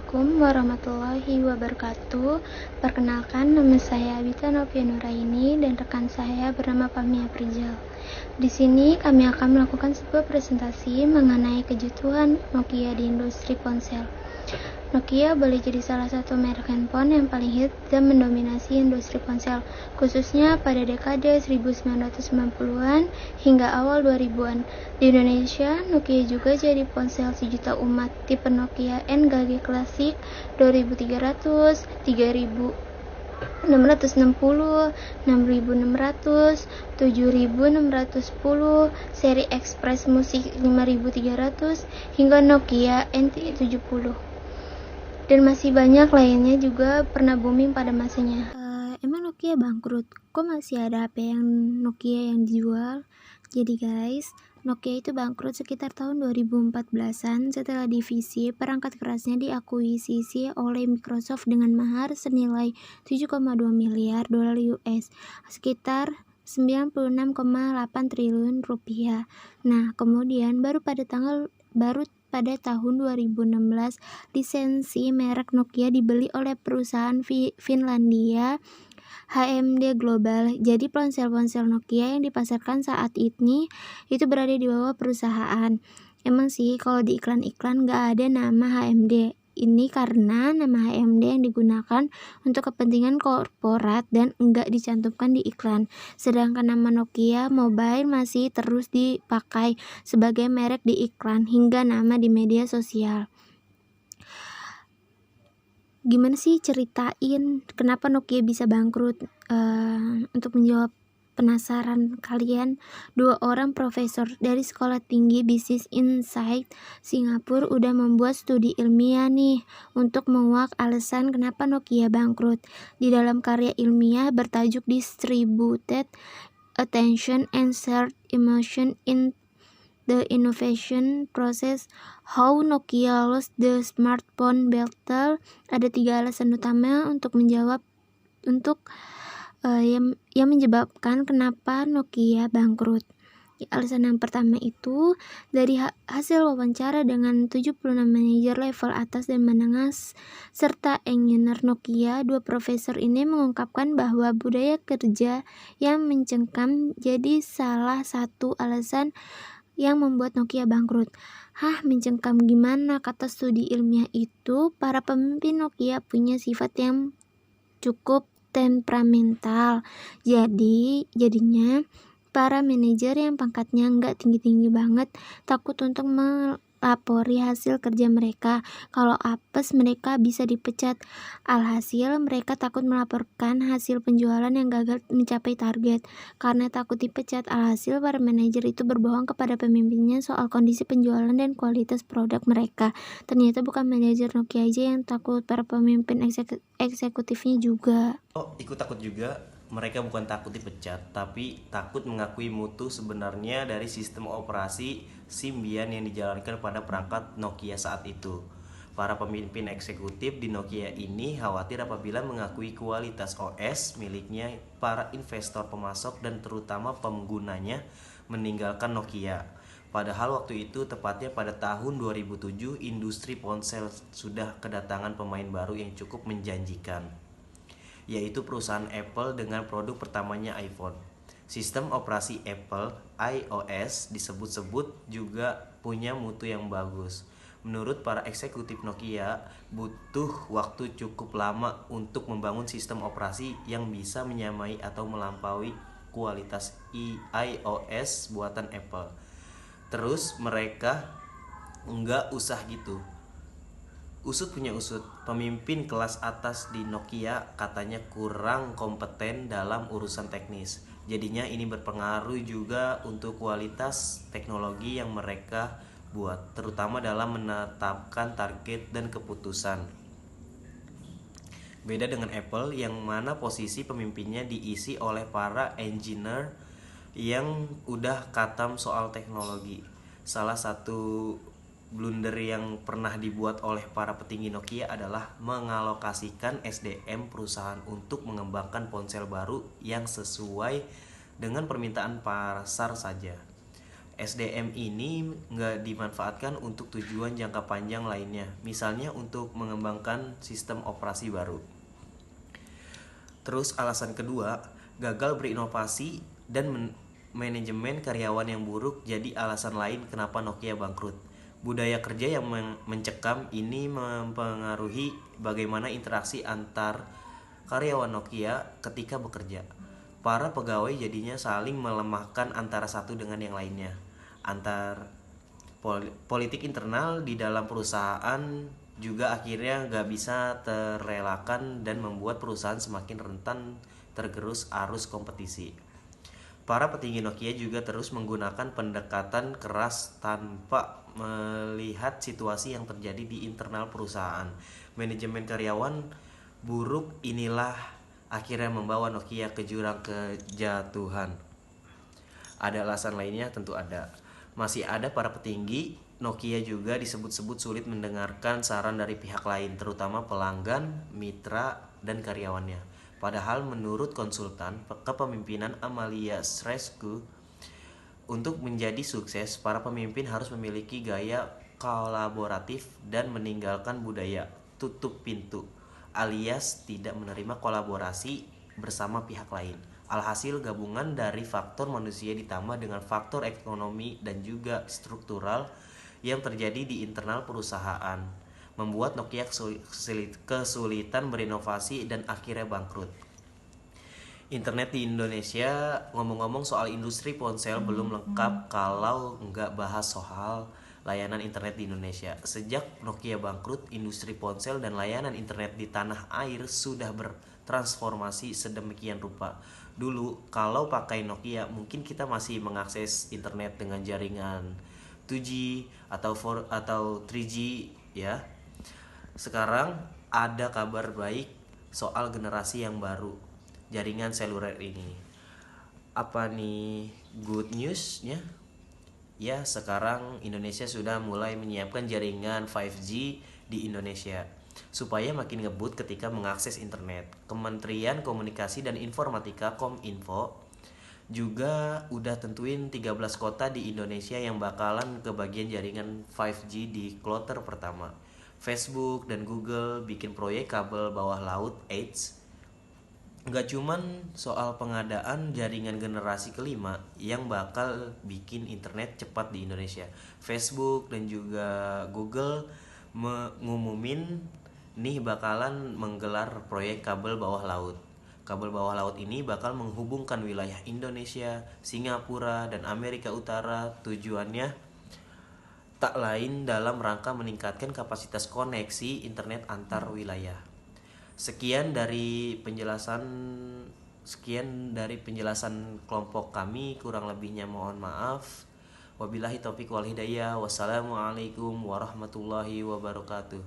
Assalamualaikum warahmatullahi wabarakatuh. Perkenalkan, nama saya Abita Novia Nuraini dan rekan saya bernama Pamia Prijal. Di sini kami akan melakukan sebuah presentasi mengenai kejutan Nokia di industri ponsel. Nokia boleh jadi salah satu merek handphone yang paling hit dan mendominasi industri ponsel, khususnya pada dekade 1990-an hingga awal 2000-an. Di Indonesia, Nokia juga jadi ponsel sejuta umat tipe Nokia N-Gage klasik 2300, 3660, 6600, 7610, seri Express Musik 5300, hingga Nokia NT70. Dan masih banyak lainnya juga pernah booming pada masanya. Emang Nokia bangkrut? Kok masih ada HP yang Nokia yang dijual? Jadi guys, Nokia itu bangkrut sekitar tahun 2014-an setelah divisi perangkat kerasnya diakuisisi oleh Microsoft dengan mahar senilai 7,2 miliar dolar US, sekitar 96,8 triliun rupiah. Nah, kemudian baru pada tahun 2016, lisensi merek Nokia dibeli oleh perusahaan Finlandia HMD Global. Jadi ponsel-ponsel Nokia yang dipasarkan saat ini itu berada di bawah perusahaan. Emang sih kalau di iklan-iklan gak ada nama HMD. Ini karena nama HMD yang digunakan untuk kepentingan korporat dan enggak dicantumkan di iklan. Sedangkan nama Nokia Mobile masih terus dipakai sebagai merek di iklan hingga nama di media sosial. Gimana sih ceritain kenapa Nokia bisa bangkrut? Untuk menjawab penasaran kalian, 2 orang profesor dari Sekolah Tinggi Bisnis Insight Singapura udah membuat studi ilmiah nih untuk menguak alasan kenapa Nokia bangkrut. Di dalam karya ilmiah bertajuk Distributed Attention and Shared Emotion in the Innovation Process, How Nokia Lost the Smartphone Battle, ada 3 alasan utama untuk yang menyebabkan kenapa Nokia bangkrut. Alasan yang pertama itu dari hasil wawancara dengan 76 manajer level atas dan menengah serta engineer Nokia, 2 profesor ini mengungkapkan bahwa budaya kerja yang mencengkam jadi salah satu alasan yang membuat Nokia bangkrut. Mencengkam gimana? Kata studi ilmiah itu, para pemimpin Nokia punya sifat yang cukup temperamental. Jadinya para manajer yang pangkatnya nggak tinggi-tinggi banget takut untuk melapori hasil kerja mereka. Kalau apes mereka bisa dipecat. Alhasil mereka takut melaporkan hasil penjualan yang gagal mencapai target. Karena takut dipecat, alhasil para manajer itu berbohong kepada pemimpinnya soal kondisi penjualan dan kualitas produk mereka. Ternyata bukan manajer Nokia aja yang takut, para pemimpin eksekutifnya juga. Ikut takut juga. Mereka bukan takut dipecat, tapi takut mengakui mutu sebenarnya dari sistem operasi Symbian yang dijalankan pada perangkat Nokia saat itu. Para pemimpin eksekutif di Nokia ini khawatir apabila mengakui kualitas OS miliknya, para investor pemasok dan terutama penggunanya meninggalkan Nokia. Padahal waktu itu, tepatnya pada tahun 2007, industri ponsel sudah kedatangan pemain baru yang cukup menjanjikan, yaitu perusahaan Apple dengan produk pertamanya iPhone. Sistem operasi Apple, iOS, disebut-sebut juga punya mutu yang bagus. Menurut para eksekutif Nokia, butuh waktu cukup lama untuk membangun sistem operasi yang bisa menyamai atau melampaui kualitas iOS buatan Apple. Terus mereka enggak usah gitu. Usut punya usut, pemimpin kelas atas di Nokia katanya kurang kompeten dalam urusan teknis. Jadinya ini berpengaruh juga untuk kualitas teknologi yang mereka buat, terutama dalam menetapkan target dan keputusan. Beda dengan Apple yang mana posisi pemimpinnya diisi oleh para engineer yang udah katam soal teknologi. Salah satu blunder yang pernah dibuat oleh para petinggi Nokia adalah mengalokasikan SDM perusahaan untuk mengembangkan ponsel baru yang sesuai dengan permintaan pasar saja. SDM ini nggak dimanfaatkan untuk tujuan jangka panjang lainnya, misalnya untuk mengembangkan sistem operasi baru. Terus alasan kedua, gagal berinovasi dan manajemen karyawan yang buruk jadi alasan lain kenapa Nokia bangkrut. Budaya kerja yang mencekam ini mempengaruhi bagaimana interaksi antar karyawan Nokia ketika bekerja. Para pegawai jadinya saling melemahkan antara satu dengan yang lainnya. Politik internal di dalam perusahaan juga akhirnya gak bisa terelakkan dan membuat perusahaan semakin rentan tergerus arus kompetisi. Para petinggi Nokia juga terus menggunakan pendekatan keras tanpa melihat situasi yang terjadi di internal perusahaan. Manajemen karyawan buruk inilah akhirnya membawa Nokia ke jurang kejatuhan. Ada alasan lainnya? Tentu ada. Masih ada para petinggi Nokia juga disebut-sebut sulit mendengarkan saran dari pihak lain, terutama pelanggan, mitra, dan karyawannya. Padahal menurut konsultan kepemimpinan Amalia Sresku, untuk menjadi sukses, para pemimpin harus memiliki gaya kolaboratif dan meninggalkan budaya tutup pintu, alias tidak menerima kolaborasi bersama pihak lain. Alhasil gabungan dari faktor manusia ditambah dengan faktor ekonomi dan juga struktural yang terjadi di internal perusahaan membuat Nokia kesulitan berinovasi dan akhirnya bangkrut. Internet di Indonesia, ngomong-ngomong soal industri ponsel belum lengkap kalau nggak bahas soal layanan internet di Indonesia. Sejak Nokia bangkrut, industri ponsel dan layanan internet di tanah air sudah bertransformasi sedemikian rupa. Dulu kalau pakai Nokia mungkin kita masih mengakses internet dengan jaringan 2G atau 3G ya. Sekarang ada kabar baik soal generasi yang baru jaringan seluler ini. Apa nih good newsnya? Ya, sekarang Indonesia sudah mulai menyiapkan jaringan 5G di Indonesia supaya makin ngebut ketika mengakses internet. Kementerian Komunikasi dan Informatika Kominfo juga udah tentuin 13 kota di Indonesia yang bakalan kebagian jaringan 5G di kloter pertama. Facebook dan Google bikin proyek kabel bawah laut AIDS. Gak cuman soal pengadaan jaringan generasi kelima yang bakal bikin internet cepat di Indonesia. Facebook dan juga Google ngumumin nih bakalan menggelar proyek kabel bawah laut. Kabel bawah laut ini bakal menghubungkan wilayah Indonesia, Singapura, dan Amerika Utara. Tujuannya tak lain dalam rangka meningkatkan kapasitas koneksi internet antar wilayah. Sekian dari penjelasan kelompok kami, kurang lebihnya mohon maaf. Wabillahi taufiq wal hidayah. Wassalamualaikum warahmatullahi wabarakatuh.